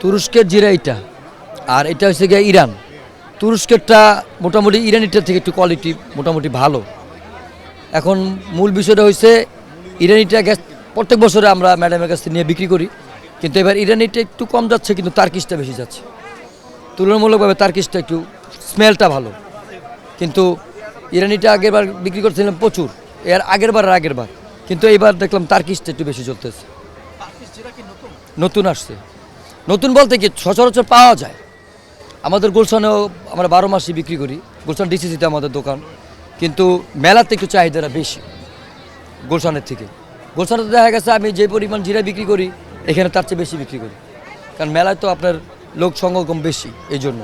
তুরস্কের জিরা এটা, আর এটা হচ্ছে গিয়ে ইরান। তুরস্কেরটা মোটামুটি ইরানিটার থেকে একটু কোয়ালিটি মোটামুটি ভালো। এখন মূল বিষয়টা হচ্ছে ইরানিটা গ্যাস প্রত্যেক বছরে আমরা ম্যাডামের কাছ থেকে নিয়ে বিক্রি করি, কিন্তু এবার ইরানিটা একটু কম যাচ্ছে, কিন্তু তার্কিশটা বেশি যাচ্ছে। তুলনামূলকভাবে তার্কিশটা একটু স্মেলটা ভালো, কিন্তু ইরানিটা আগেরবার বিক্রি করছিলাম প্রচুর, এর আগের বার, কিন্তু এইবার দেখলাম তার্কিশটা একটু বেশি চলতেছে। নতুন আসছে, নতুন বলতে কি সচরাচর পাওয়া যায়। আমাদের গুলশানেও আমরা 12 মাসই বিক্রি করি, গুলশান ডিসিসিতে আমাদের দোকান, কিন্তু মেলাতে একটু চাহিদাটা বেশি গুলশানের থেকে। গুলশানে দেখা গেছে আমি যে পরিমাণ জিরা বিক্রি করি এখানে তার চেয়ে বেশি বিক্রি করি, কারণ মেলায় তো আপনার লোক সমাগম বেশি, এই জন্য।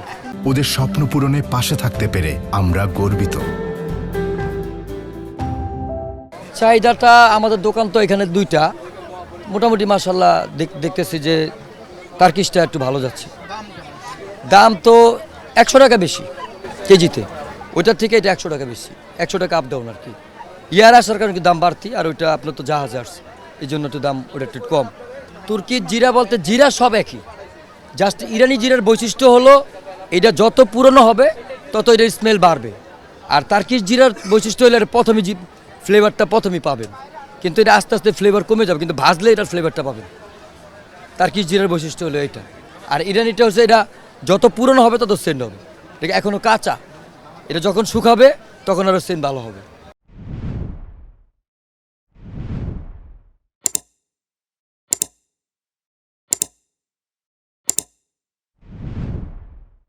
ওদের স্বপ্ন পূরণে পাশে থাকতে পেরে আমরা গর্বিত। চাহিদাটা আমাদের দোকান তো এখানে দুইটা, মোটামুটি মাশাল্লাহ দেখতেছি যে তার্কিশটা একটু ভালো যাচ্ছে। দাম তো 100 টাকা বেশি কেজিতে, ওইটার থেকে এটা 100 টাকা বেশি, 100 টাকা আপ ডাউন আর কি। ইয়ার আসার কারণে দাম বাড়তি, আর ওইটা আপনার তো জাহাজে আসছে, এই জন্য একটু দাম ওটা একটু কম। তুর্কির জিরা বলতে জিরা সব একই, জাস্ট ইরানি জিরার বৈশিষ্ট্য হলো এটা যত পুরনো হবে তত এটার স্মেল বাড়বে, আর তার্কিশ জিরার বৈশিষ্ট্য হলে প্রথমে ফ্লেভারটা প্রথমেই পাবেন, কিন্তু এটা আস্তে আস্তে ফ্লেভার কমে যাবে, কিন্তু ভাজলে এটার ফ্লেভারটা পাবেন। তার্কিশ জিরার বৈশিষ্ট্য হলো এটা, আর ইরানিটা হচ্ছে এটা যত পুরনো হবে তত সেন্ট হবে, এটা এখনও কাঁচা, এটা যখন শুকাবে তখন আরও সেন্ট ভালো হবে।